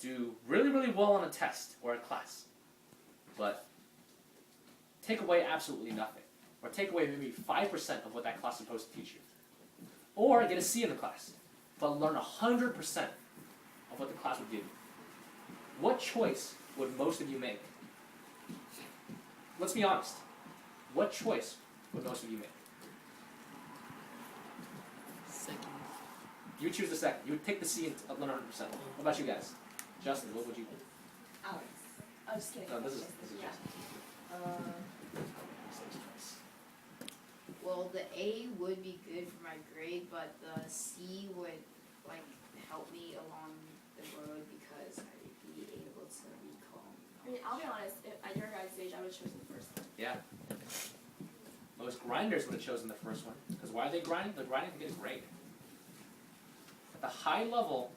do really, really well on a test or a class, but take away absolutely nothing, or take away maybe 5% of what that class is supposed to teach you. Or get a C in the class, but learn 100% of what the class would give you. What choice would most of you make? Let's be honest. What choice would most of you make? Second. You would choose the second. You would take the C and learn 100%. What about you guys? Justin, what would you do? Alex. I'm just kidding. No, this is yeah. Justin. Well, the A would be good for my grade, but the C would like help me along the road because I'd be able to recall. I mean, I'll be honest, at your guys' age, I would have chosen the first one. Yeah. Most grinders would have chosen the first one. Because why are they grinding? They're grinding to get a grade. At the high level,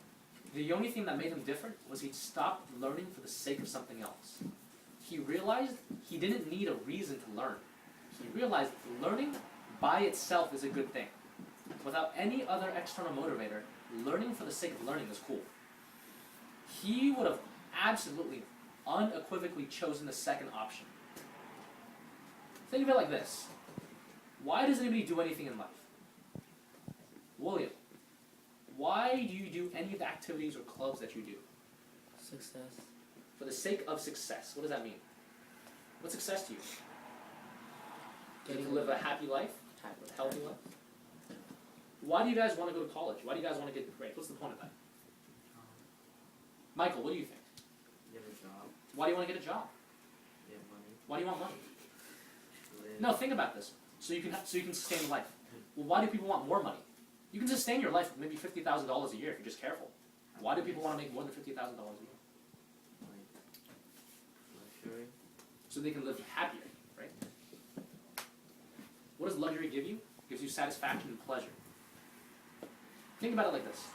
the only thing that made him different was he stopped learning for the sake of something else. He realized he didn't need a reason to learn. He realized learning by itself is a good thing. Without any other external motivator, learning for the sake of learning is cool. He would have absolutely, unequivocally chosen the second option. Think of it like this. Why does anybody do anything in life? William, why do you do any of the activities or clubs that you do? Success. For the sake of success. What does that mean? What's success to you? Getting to live a happy life? A healthy life? Why do you guys want to go to college? Why do you guys want to get grades? What's the point of that? Michael, what do you think? Get a job. Why do you want to get a job? Get money. Why do you want money? Live. No, think about this. So you can sustain life. Well, why do people want more money? You can sustain your life with maybe $50,000 a year if you're just careful. Why do people want to make more than $50,000 a year? Luxury. So they can live happier, right? What does luxury give you? It gives you satisfaction and pleasure. Think about it like this.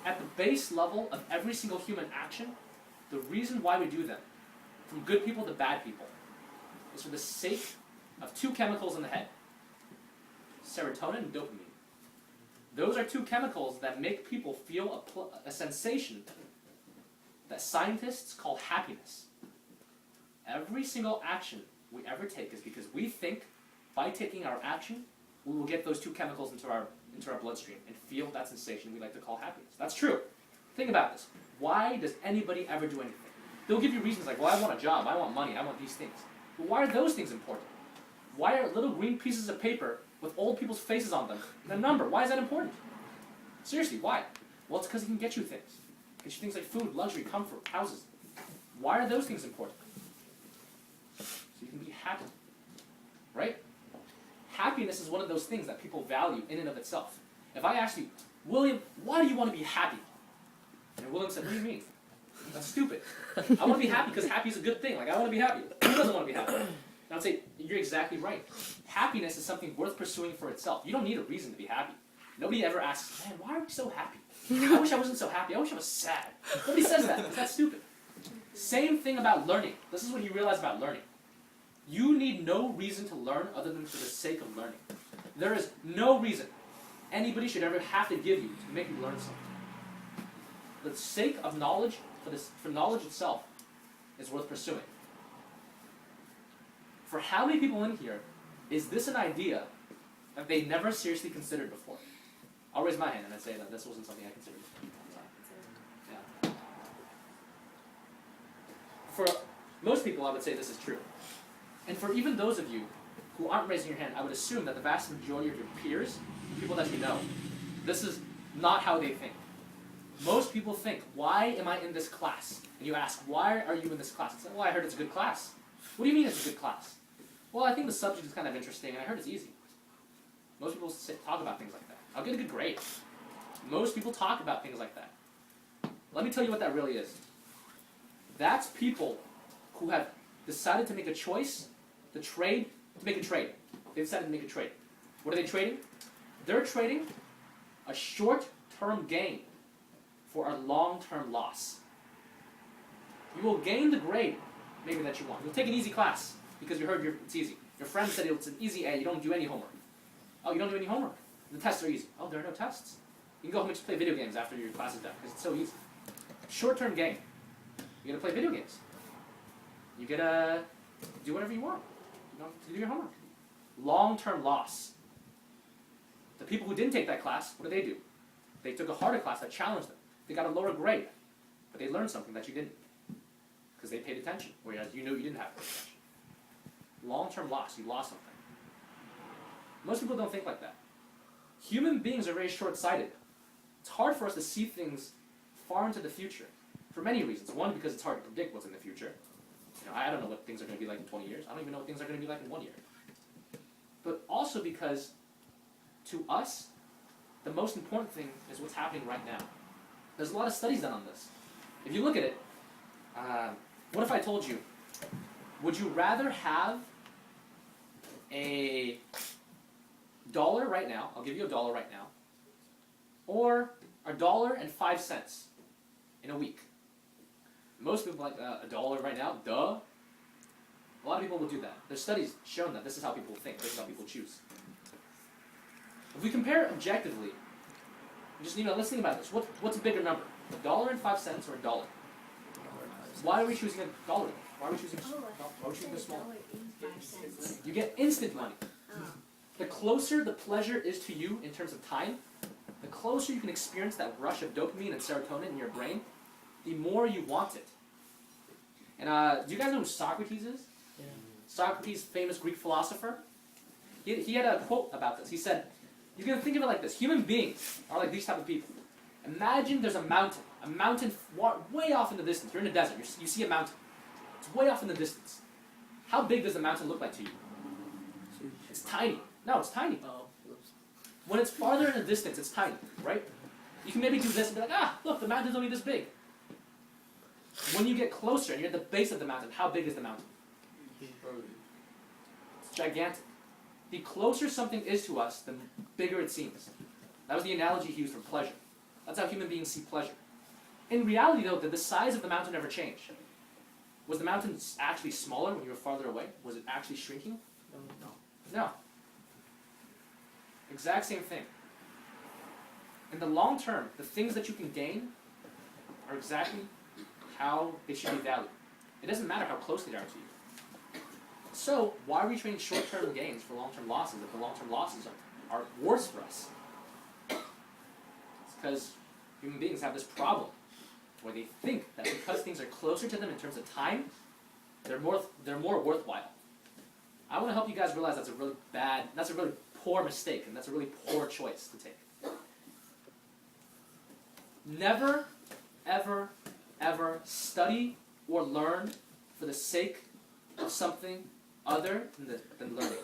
At the base level of every single human action, the reason why we do them, from good people to bad people, is for the sake of two chemicals in the head. Serotonin and dopamine. Those are two chemicals that make people feel a sensation that scientists call happiness. Every single action we ever take is because we think by taking our action, we will get those two chemicals into our bloodstream and feel that sensation we like to call happiness. That's true. Think about this. Why does anybody ever do anything? They'll give you reasons like, well, I want a job, I want money, I want these things. But why are those things important? Why are little green pieces of paper with old people's faces on them and a number? Why is that important? Seriously, why? Well, it's because it can get you things. It gets you things like food, luxury, comfort, houses. Why are those things important? So you can be happy, right? Happiness is one of those things that people value in and of itself. If I asked you, William, why do you want to be happy? And William said, what do you mean? That's stupid. I want to be happy because happy is a good thing. Like, I want to be happy. Who doesn't want to be happy? And I'd say, you're exactly right. Happiness is something worth pursuing for itself. You don't need a reason to be happy. Nobody ever asks, man, why are we so happy? I wish I wasn't so happy. I wish I was sad. Nobody says that because that's stupid. Same thing about learning. This is what you realize about learning. You need no reason to learn other than for the sake of learning. There is no reason anybody should ever have to give you to make you learn something. The sake of knowledge, for knowledge itself, is worth pursuing. For how many people in here is this an idea that they never seriously considered before? I'll raise my hand and I'd say that this wasn't something I considered before. Yeah. For most people, I would say this is true. And for even those of you who aren't raising your hand, I would assume that the vast majority of your peers, people that you know, this is not how they think. Most people think, why am I in this class? And you ask, why are you in this class? It's like, well, I heard it's a good class. What do you mean it's a good class? Well, I think the subject is kind of interesting, and I heard it's easy. Most people talk about things like that. I'll get a good grade. Most people talk about things like that. Let me tell you what that really is. That's people who have decided to make a choice, to make a trade. They decided to make a trade. What are they trading? They're trading a short-term gain for a long-term loss. You will gain the grade, maybe, that you want. You'll take an easy class because you heard it's easy. Your friend said it's an easy A, you don't do any homework. Oh, you don't do any homework? The tests are easy. Oh, there are no tests. You can go home and just play video games after your class is done because it's so easy. Short-term gain. You get to play video games. You get to do whatever you want. You don't have to do your homework. Long-term loss. The people who didn't take that class, what did they do? They took a harder class that challenged them. They got a lower grade, but they learned something that you didn't, because they paid attention, whereas you knew you didn't have to pay attention. Long-term loss, you lost something. Most people don't think like that. Human beings are very short-sighted. It's hard for us to see things far into the future, for many reasons. One, because it's hard to predict what's in the future. I don't know what things are going to be like in 20 years. I don't even know what things are going to be like in 1 year. But also because, to us, the most important thing is what's happening right now. There's a lot of studies done on this. If you look at it, what if I told you, would you rather have a dollar right now, I'll give you a dollar right now, or $1.05 in a week? Most people like a dollar right now, duh. A lot of people will do that. There's studies shown that this is how people think, this is how people choose. If we compare it objectively, just let's think about this. What's a bigger number? $1.05 or a dollar? Why are we choosing a dollar? Why are we choosing the small? You get instant money. The closer the pleasure is to you in terms of time, the closer you can experience that rush of dopamine and serotonin in your brain, the more you want it. And do you guys know who Socrates is? Yeah. Socrates, famous Greek philosopher. He had a quote about this. He said, you can think of it like this. Human beings are like these type of people. Imagine there's a mountain way off in the distance. You're in the desert. You see a mountain. It's way off in the distance. How big does the mountain look like to you? It's tiny. No, it's tiny. Oh, whoops. When it's farther in the distance, it's tiny, right? You can maybe do this and be like, look, the mountain's only this big. When you get closer and you're at the base of the mountain, how big is the mountain? It's gigantic. The closer something is to us, the bigger it seems. That was the analogy he used for pleasure. That's how human beings see pleasure. In reality, though, did the size of the mountain ever change? Was the mountain actually smaller when you were farther away? Was it actually shrinking? No. Exact same thing. In the long term, the things that you can gain are exactly how they should be valued. It doesn't matter how close they are to you. So, why are we trading short-term gains for long-term losses if the long-term losses are worse for us? It's because human beings have this problem where they think that because things are closer to them in terms of time, they're more worthwhile. I want to help you guys realize that's a really poor mistake, and that's a really poor choice to take. Never, ever, ever study or learn for the sake of something other than learning.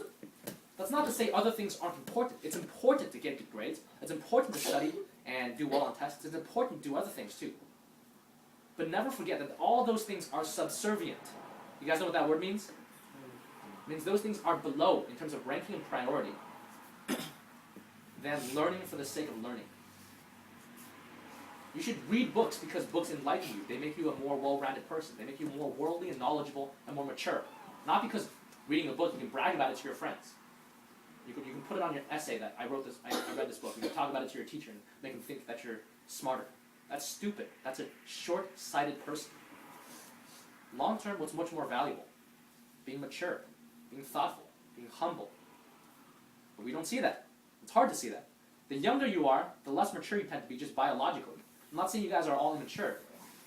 That's not to say other things aren't important. It's important to get good grades. It's important to study and do well on tests. It's important to do other things too. But never forget that all those things are subservient. You guys know what that word means? It means those things are below, in terms of ranking and priority, than learning for the sake of learning. You should read books because books enlighten you. They make you a more well-rounded person. They make you more worldly and knowledgeable and more mature. Not because reading a book you can brag about it to your friends. You can put it on your essay that I read this book. You can talk about it to your teacher and make them think that you're smarter. That's stupid. That's a short-sighted person. Long term, what's much more valuable? Being mature, being thoughtful, being humble. But we don't see that. It's hard to see that. The younger you are, the less mature you tend to be just biologically. I'm not saying you guys are all immature,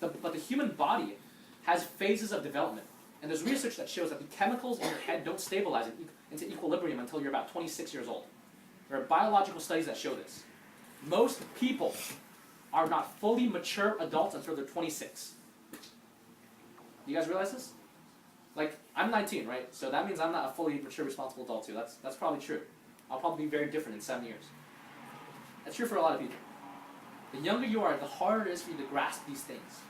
but the human body has phases of development. And there's research that shows that the chemicals in your head don't stabilize into equilibrium until you're about 26 years old. There are biological studies that show this. Most people are not fully mature adults until they're 26. You guys realize this? Like, I'm 19, right? So that means I'm not a fully mature, responsible adult too. That's probably true. I'll probably be very different in 7 years. That's true for a lot of people. The younger you are, the harder it is for you to grasp these things.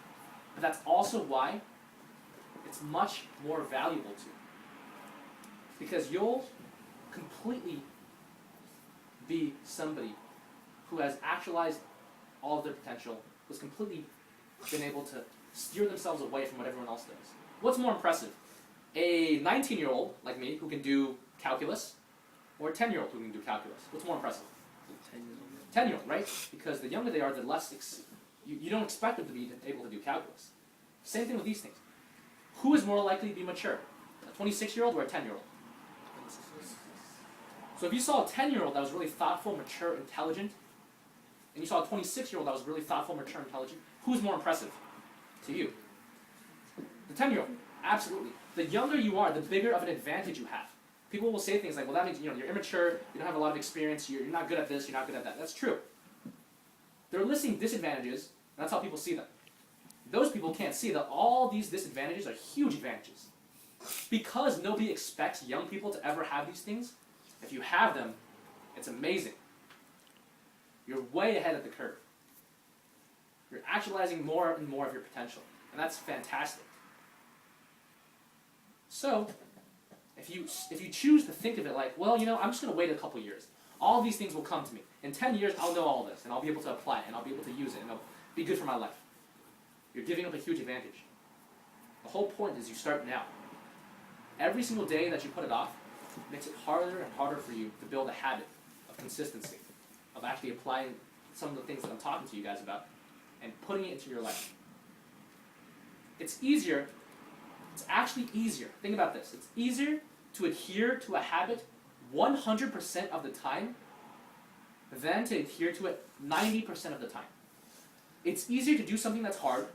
But that's also why it's much more valuable to you. Because you'll completely be somebody who has actualized all of their potential, who's completely been able to steer themselves away from what everyone else does. What's more impressive? A 19-year-old like me who can do calculus, or a 10-year-old who can do calculus? What's more impressive? 10-year-old, right? Because the younger they are, the less You don't expect them to be able to do calculus. Same thing with these things. Who is more likely to be mature? A 26-year-old or a 10-year-old? So if you saw a 10-year-old that was really thoughtful, mature, intelligent, and you saw a 26-year-old that was really thoughtful, mature, intelligent, who's more impressive to you? The 10-year-old, absolutely. The younger you are, the bigger of an advantage you have. People will say things like, well, that means you're immature, you don't have a lot of experience, you're not good at this, you're not good at that. That's true. They're listing disadvantages, and that's how people see them. Those people can't see that all these disadvantages are huge advantages. Because nobody expects young people to ever have these things, if you have them, it's amazing. You're way ahead of the curve. You're actualizing more and more of your potential, and that's fantastic. So, if you choose to think of it like, well, I'm just going to wait a couple years. All these things will come to me. In 10 years, I'll know all this, and I'll be able to apply it, and I'll be able to use it, and it'll be good for my life. You're giving up a huge advantage. The whole point is you start now. Every single day that you put it off makes it harder and harder for you to build a habit of consistency, of actually applying some of the things that I'm talking to you guys about, and putting it into your life. It's easier. It's actually easier. Think about this. It's easier to adhere to a habit 100% of the time than to adhere to it 90% of the time. It's easier to do something that's hard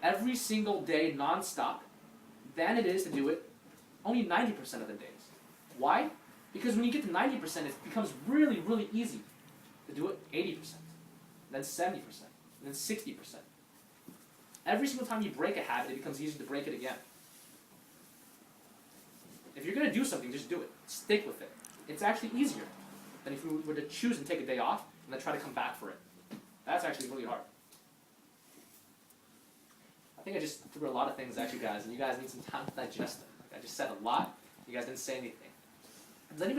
every single day non-stop than it is to do it only 90% of the days. Why? Because when you get to 90%, it becomes really, really easy to do it 80%, then 70%, then 60%. Every single time you break a habit, it becomes easier to break it again. If you're going to do something, just do it. Stick with it. It's actually easier than if you were to choose and take a day off and then try to come back for it. That's actually really hard. I think I just threw a lot of things at you guys, and you guys need some time to digest them. I just said a lot. You guys didn't say anything. Does anybody